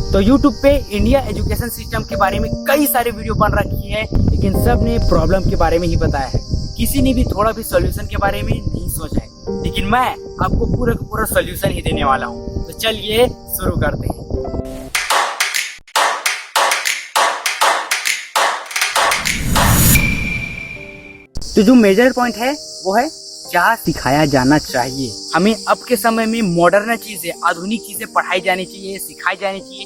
तो YouTube पे India education system के बारे में कई सारे वीडियो बन रखी है, लेकिन सब ने प्रॉब्लम के बारे में ही बताया है। किसी ने भी थोड़ा भी सॉल्यूशन के बारे में नहीं सोचा है, लेकिन मैं आपको पूरा का पूरा सॉल्यूशन ही देने वाला हूँ। तो चलिए शुरू करते हैं। तो जो मेजर पॉइंट है वो है क्या सिखाया जाना चाहिए। हमें अब के समय में मॉडर्न चीजें, आधुनिक चीजें पढ़ाई जानी चाहिए, सिखाई जानी चाहिए।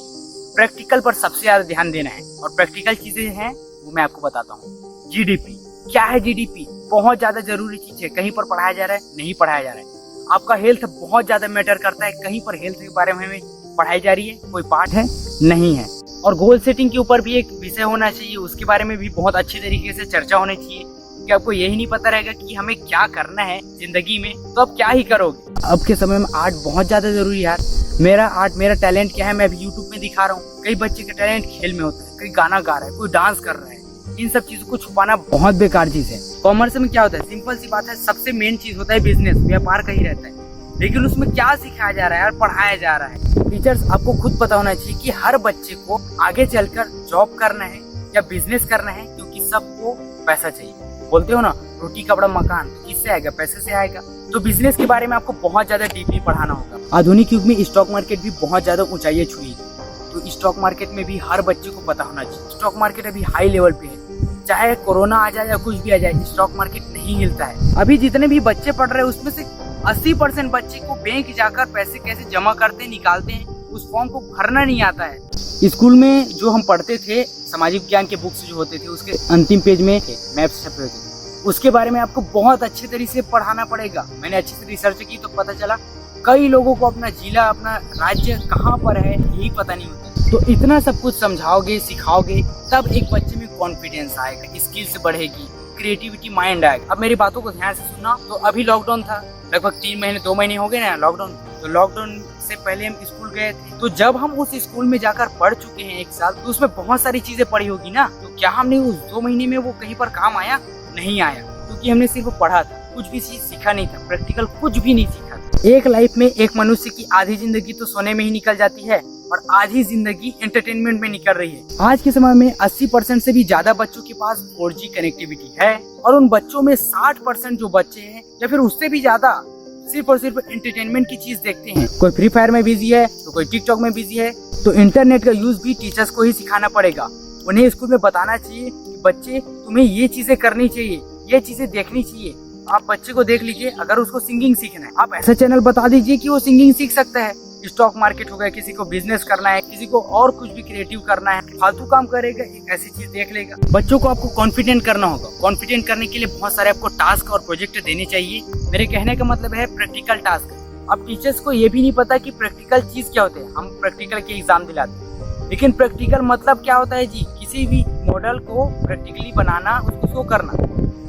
प्रैक्टिकल पर सबसे ज्यादा ध्यान देना है, और प्रैक्टिकल चीजें हैं वो मैं आपको बताता हूँ। जीडीपी क्या है? जीडीपी बहुत ज्यादा जरूरी चीज है। कहीं पर पढ़ाया जा रहा है, नहीं पढ़ाया जा रहा है। आपका हेल्थ बहुत ज्यादा मैटर करता है, कहीं पर हेल्थ के बारे में पढ़ाई जा रही है, कोई पार्ट है नहीं है। और गोल सेटिंग के ऊपर भी एक विषय होना चाहिए, उसके बारे में भी बहुत अच्छे तरीके से चर्चा होनी चाहिए। कि आपको यही नहीं पता रहेगा कि हमें क्या करना है जिंदगी में, तो आप क्या ही करोगे। अब के समय में आर्ट बहुत ज्यादा जरूरी है यार। मेरा टैलेंट क्या है, मैं अभी यूट्यूब में दिखा रहा हूँ। कई बच्चे का टैलेंट खेल में होता है, कोई गाना गा रहा है, कोई डांस कर रहा है। इन सब चीजों को छुपाना बहुत बेकार चीज है। कॉमर्स में क्या होता है, सिंपल सी बात है, सबसे मेन चीज होता है बिजनेस, व्यापार का ही रहता है। लेकिन उसमें क्या सिखाया जा रहा है यार, पढ़ाया जा रहा है। टीचर्स आपको खुद पता होना चाहिए कि हर बच्चे को आगे चलकर जॉब करना है या बिजनेस करना है, क्योंकि सबको पैसा चाहिए। बोलते हो ना, रोटी कपड़ा मकान किससे आएगा? पैसे से आएगा। तो बिजनेस के बारे में आपको बहुत ज्यादा डीपली पढ़ाना होगा। आधुनिक युग में स्टॉक मार्केट भी बहुत ज्यादा ऊंचाई छुई है, तो स्टॉक मार्केट में भी हर बच्चे को पता होना चाहिए। स्टॉक मार्केट अभी हाई लेवल पे है, चाहे कोरोना आ जाए या कुछ भी आ जाए, स्टॉक मार्केट नहीं हिलता है। अभी जितने भी बच्चे पढ़ रहे हैं उसमें से 80% बच्चे को बैंक जाकर पैसे कैसे जमा करते निकालते हैं, उस फॉर्म को भरना नहीं आता है। स्कूल में जो हम पढ़ते थे, सामाजिक विज्ञान के बुक्स जो होते थे, उसके अंतिम पेज में मैप्स छपे होते थे। उसके बारे में आपको बहुत अच्छे तरीके से पढ़ाना पड़ेगा। मैंने अच्छे से रिसर्च की तो पता चला कई लोगों को अपना जिला, अपना राज्य कहाँ पर है यही पता नहीं होता। तो इतना सब कुछ समझाओगे, सिखाओगे, तब एक बच्चे में कॉन्फिडेंस आएगा, स्किल्स बढ़ेगी, क्रिएटिविटी माइंड आएगा। अब मेरी बातों को ध्यान से सुनना। तो अभी लॉकडाउन था, लगभग 2 महीने हो गए ना लॉकडाउन। तो लॉकडाउन से पहले हम स्कूल गए थे, तो जब हम उस स्कूल में जाकर पढ़ चुके हैं 1 साल, तो उसमें बहुत सारी चीजें पढ़ी होगी ना। तो क्या हमने उस 2 महीने में वो कहीं पर काम आया? नहीं आया, क्योंकि हमने सिर्फ पढ़ा था, कुछ भी चीज सीखा नहीं था, प्रैक्टिकल कुछ भी नहीं सीखा था। एक लाइफ में एक मनुष्य की आधी जिंदगी तो सोने में ही निकल जाती है, और आधी जिंदगी एंटरटेनमेंट में निकल रही है। आज के समय में 80% से भी ज्यादा बच्चों के पास 4G कनेक्टिविटी है, और उन बच्चों में 60% जो बच्चे हैं या फिर उससे भी ज्यादा सिर्फ और सिर्फ एंटरटेनमेंट की चीज देखते हैं। कोई फ्री फायर में बिजी है, तो कोई टिकटॉक में बिजी है। तो इंटरनेट का यूज भी टीचर्स को ही सिखाना पड़ेगा। उन्हें स्कूल में बताना चाहिए कि बच्चे तुम्हें ये चीजें करनी चाहिए, ये चीजें देखनी चाहिए। आप बच्चे को देख लीजिए, अगर उसको सिंगिंग सीखना है, आप ऐसा चैनल बता दीजिए कि वो सिंगिंग सीख सकता है। स्टॉक मार्केट हो गया, किसी को बिजनेस करना है, किसी को और कुछ भी क्रिएटिव करना है, फालतू काम करेगा, एक ऐसी चीज देख लेगा। बच्चों को आपको कॉन्फिडेंट करना होगा। कॉन्फिडेंट करने के लिए बहुत सारे आपको टास्क और प्रोजेक्ट देने चाहिए। मेरे कहने का मतलब है प्रैक्टिकल टास्क। अब टीचर्स को ये भी नहीं पता कि प्रैक्टिकल चीज क्या होते हैं। हम प्रैक्टिकल के एग्जाम दिलाते हैं, लेकिन प्रैक्टिकल मतलब क्या होता है जी? किसी भी मॉडल को प्रैक्टिकली बनाना, उसको शो करना।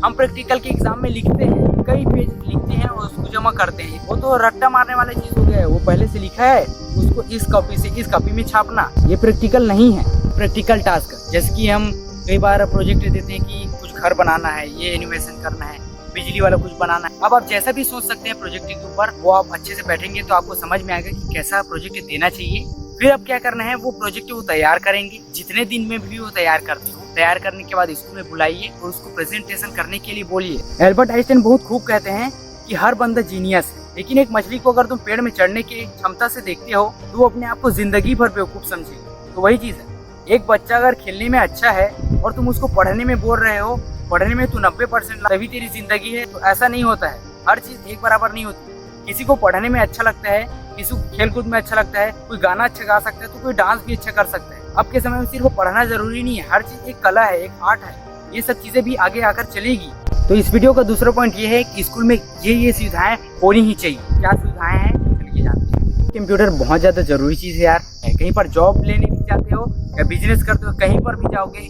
हम प्रैक्टिकल के एग्जाम में लिखते हैं, कई पेज लिखते हैं और उसको जमा करते हैं। वो तो रट्टा मारने वाला चीज हो गया है, वो पहले से लिखा है, उसको इस कॉपी से इस कॉपी में छापना, ये प्रैक्टिकल नहीं है। प्रैक्टिकल टास्क जैसे कि हम कई बार प्रोजेक्ट देते हैं कि कुछ घर बनाना है, ये एनिमेशन करना है, बिजली वाला कुछ बनाना है। अब आप जैसा भी सोच सकते हैं प्रोजेक्ट के ऊपर, वो आप अच्छे से बैठेंगे तो आपको समझ में आएगा कि कैसा प्रोजेक्ट देना चाहिए। फिर अब क्या करना है, वो प्रोजेक्ट वो तैयार करेंगे। जितने दिन में भी वो तैयार करते हो, तैयार करने के बाद स्कूल में बुलाइए और उसको प्रेजेंटेशन करने के लिए बोलिए। एल्बर्ट आइंस्टाइन बहुत खूब कहते हैं कि हर बंदा जीनियस है, लेकिन एक मछली को अगर तुम पेड़ में चढ़ने की क्षमता से देखते हो, तो वो अपने आप को जिंदगी भर बेवकूफ समझेगा। तो वही चीज है, एक बच्चा अगर खेलने में अच्छा है और तुम उसको पढ़ने में बोल रहे हो, पढ़ने में तू 90% तभी तेरी जिंदगी है, तो ऐसा नहीं होता है। हर चीज एक बराबर नहीं होती। किसी को पढ़ने में अच्छा लगता है, किसी को खेल कूद में अच्छा लगता है, कोई गाना अच्छा गा सकता है, तो कोई डांस भी अच्छा कर सकता है। अब के समय में सिर्फ पढ़ना जरूरी नहीं है, हर चीज एक कला है, एक आर्ट है। ये सब चीजें भी आगे आकर चलेगी। तो इस वीडियो का दूसरा पॉइंट ये है कि स्कूल में ये सुविधाएं होनी ही चाहिए। क्या सुविधाएं हैं चलिए जानते हैं। कंप्यूटर बहुत ज्यादा जरूरी चीज है यार। कहीं पर जॉब लेने भी जाते हो या बिजनेस करते हो, कहीं पर भी जाओगे,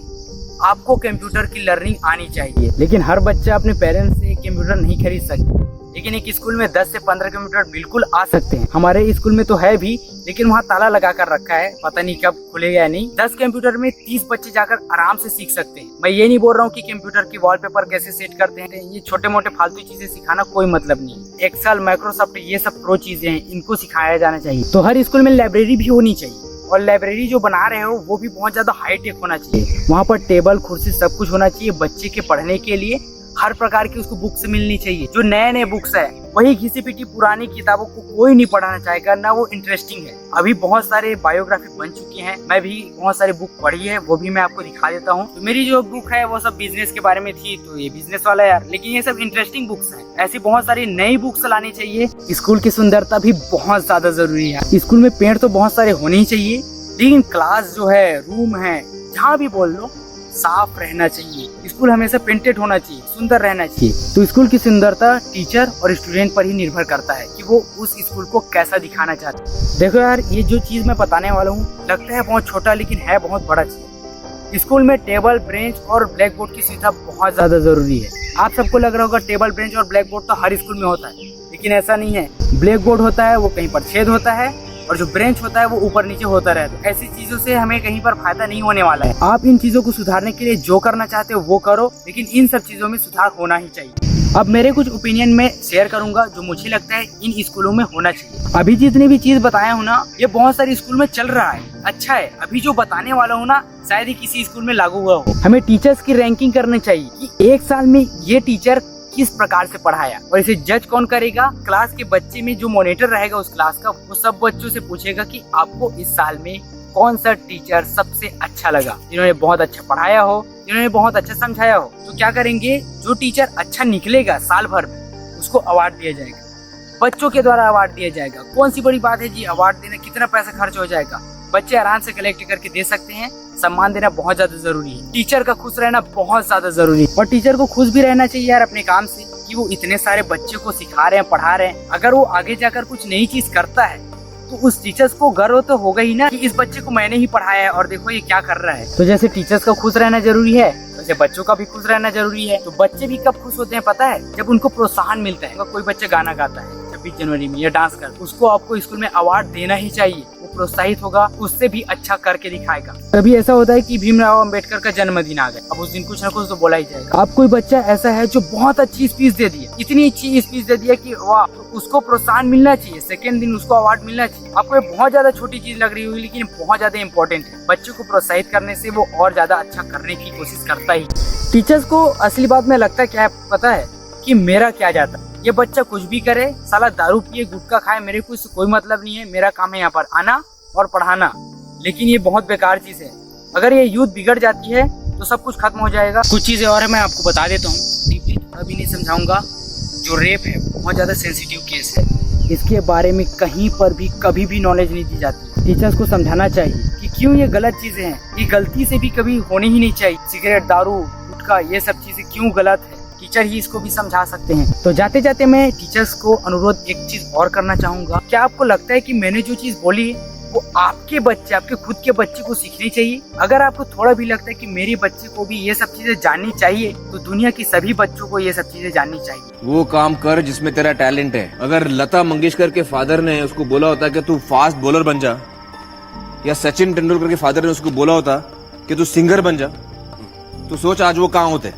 आपको कंप्यूटर की लर्निंग आनी चाहिए। लेकिन हर बच्चा अपने पेरेंट्स से कंप्यूटर नहीं खरीद सकता, लेकिन एक स्कूल में 10 से 15 कंप्यूटर बिल्कुल आ सकते हैं। हमारे स्कूल में तो है भी, लेकिन वहाँ ताला लगा कर रखा है, पता नहीं कब खुलेगा या नहीं। 10 कंप्यूटर में 30 बच्चे जाकर आराम से सीख सकते हैं। मैं ये नहीं बोल रहा हूँ कि कंप्यूटर की वॉलपेपर कैसे सेट करते हैं, ये छोटे मोटे फालतू चीजें सिखाना कोई मतलब नहीं। एक्सेल, माइक्रोसॉफ्ट, ये सब प्रो चीजें हैं, इनको सिखाया जाना चाहिए। तो हर स्कूल में लाइब्रेरी भी होनी चाहिए। और लाइब्रेरी जो बना रहे हो वो भी बहुत ज्यादा हाईटेक होना चाहिए। वहाँ पर टेबल कुर्सी सब कुछ होना चाहिए। बच्चे के पढ़ने के लिए हर प्रकार की उसको बुक्स मिलनी चाहिए। जो नए नए बुक्स है वही घिसी पिटी पुरानी किताबों को कोई नहीं पढ़ाना चाहेगा, ना वो इंटरेस्टिंग है। अभी बहुत सारे बायोग्राफी बन चुकी हैं, मैं भी बहुत सारी बुक पढ़ी है, वो भी मैं आपको दिखा देता हूँ। तो मेरी जो बुक है वो सब बिजनेस के बारे में थी, तो ये बिजनेस वाला है यार, लेकिन ये सब इंटरेस्टिंग बुक्स हैं। ऐसी बहुत सारी नई बुक्स लानी चाहिए। स्कूल की सुंदरता भी बहुत ज्यादा जरूरी है। स्कूल में पेड़ तो बहुत सारे होने ही चाहिए, लेकिन क्लास जो है, रूम है, जहाँ भी बोल लो, साफ रहना चाहिए। स्कूल हमेशा पेंटेड होना चाहिए, सुंदर रहना चाहिए। तो स्कूल की सुंदरता टीचर और स्टूडेंट पर ही निर्भर करता है कि वो उस स्कूल को कैसा दिखाना चाहते हैं। देखो यार, ये जो चीज मैं बताने वाला हूँ लगता है बहुत छोटा, लेकिन है बहुत बड़ा चीज। स्कूल में टेबल, बेंच और ब्लैक बोर्ड की सुविधा बहुत ज्यादा जरूरी है। आप सबको लग रहा होगा टेबल, बेंच और ब्लैक बोर्ड तो हर स्कूल में होता है, लेकिन ऐसा नहीं है। ब्लैक बोर्ड होता है वो कहीं पर छेद होता है, और जो ब्रेंच होता है वो ऊपर नीचे होता रहता है। ऐसी चीजों से हमें कहीं पर फायदा नहीं होने वाला है। आप इन चीजों को सुधारने के लिए जो करना चाहते हो वो करो, लेकिन इन सब चीजों में सुधार होना ही चाहिए। अब मेरे कुछ ओपिनियन में शेयर करूंगा जो मुझे लगता है इन स्कूलों में होना चाहिए। अभी जितनी भी चीज बताया हूँ ना, ये बहुत सारे स्कूल में चल रहा है, अच्छा है। अभी जो बताने वाला हूँ ना, शायद ही किसी स्कूल में लागू हुआ हो। हमें टीचर्स की रैंकिंग करनी चाहिए कि एक साल में ये टीचर किस प्रकार से पढ़ाया, और इसे जज कौन करेगा? क्लास के बच्चे में जो मॉनिटर रहेगा उस क्लास का, वो सब बच्चों से पूछेगा कि आपको इस साल में कौन सा टीचर सबसे अच्छा लगा, जिन्होंने बहुत अच्छा पढ़ाया हो, जिन्होंने बहुत अच्छा समझाया हो। तो क्या करेंगे, जो टीचर अच्छा निकलेगा साल भर में उसको अवार्ड दिया जाएगा, बच्चों के द्वारा अवार्ड दिया जाएगा। कौन सी बड़ी बात है जी अवार्ड देना, कितना पैसा खर्च हो जाएगा, बच्चे आराम से कलेक्ट करके दे सकते हैं। सम्मान देना बहुत ज्यादा जरूरी है। टीचर का खुश रहना बहुत ज्यादा जरूरी है, और टीचर को खुश भी रहना चाहिए यार अपने काम से कि वो इतने सारे बच्चे को सिखा रहे हैं, पढ़ा रहे हैं। अगर वो आगे जाकर कुछ नई चीज करता है तो उस टीचर्स को गर्व तो होगा ही ना कि इस बच्चे को मैंने ही पढ़ाया है और देखो ये क्या कर रहा है। तो जैसे टीचर्स का खुश रहना जरूरी है, वैसे बच्चों का भी खुश रहना जरूरी है। तो बच्चे भी कब खुश होते हैं पता है? जब उनको प्रोत्साहन मिलता है। कोई बच्चा गाना गाता है 26 जनवरी में या डांस कर, उसको आपको स्कूल में अवार्ड देना ही चाहिए। वो प्रोत्साहित होगा, उससे भी अच्छा करके दिखाएगा। कभी ऐसा होता है कि भीमराव अंबेडकर का जन्मदिन आ गया, अब उस दिन कुछ ना कुछ तो बोला ही जाएगा। अब कोई बच्चा ऐसा है जो बहुत अच्छी स्पीच दे दिया, इतनी अच्छी स्पीच दे दिया कि वाह, उसको प्रोत्साहन मिलना चाहिए, सेकेंड दिन उसको अवार्ड मिलना चाहिए। आपको ये बहुत ज्यादा छोटी चीज लग रही होगी, लेकिन बहुत ज्यादा इंपॉर्टेंट है। बच्चों को प्रोत्साहित करने से वो और ज्यादा अच्छा करने की कोशिश करता ही। टीचर्स को असली बात में लगता क्या है पता है? कि मेरा क्या जाता, ये बच्चा कुछ भी करे, साला दारू पिए, गुटखा खाए, मेरे को इससे कोई मतलब नहीं है। मेरा काम है यहाँ पर आना और पढ़ाना। लेकिन ये बहुत बेकार चीज है। अगर ये यूथ बिगड़ जाती है तो सब कुछ खत्म हो जाएगा। कुछ चीजें और है, मैं आपको बता देता हूँ, डीपली थोड़ा भी नहीं समझाऊंगा। जो रेप है बहुत ज्यादा सेंसिटिव केस है, इसके बारे में कहीं पर भी कभी भी नॉलेज नहीं दी जाती। टीचर्स को समझाना चाहिए कि क्यों ये गलत चीजें हैं, ये गलती से भी कभी होनी ही नहीं चाहिए। सिगरेट, दारू, गुटखा, ये सब चीजें क्यों गलत है, टीचर ही इसको भी समझा सकते हैं। तो जाते जाते मैं टीचर्स को अनुरोध एक चीज और करना चाहूंगा। क्या आपको लगता है कि मैंने जो चीज बोली वो आपके बच्चे, आपके खुद के बच्चे को सीखनी चाहिए? अगर आपको थोड़ा भी लगता है कि मेरे बच्चे को भी ये सब चीजें जाननी चाहिए, तो दुनिया की सभी बच्चों को ये सब चीजें जाननी चाहिए। वो काम कर जिसमें तेरा टैलेंट है। अगर लता मंगेशकर के फादर ने उसको बोला होता कि तू फास्ट बॉलर बन जा, या सचिन तेंदुलकर के फादर ने उसको बोला होता कि तू सिंगर बन जा, तो सोच आज वो कहाँ होते।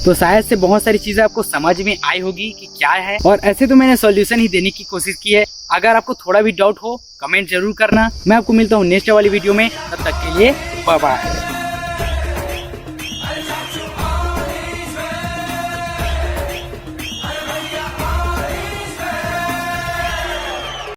तो शायद से बहुत सारी चीजें आपको समझ में आई होगी कि क्या है, और ऐसे तो मैंने सॉल्यूशन ही देने की कोशिश की है। अगर आपको थोड़ा भी डाउट हो कमेंट जरूर करना। मैं आपको मिलता हूँ नेक्स्ट वाली वीडियो में, तब तक के लिए बाय बाय।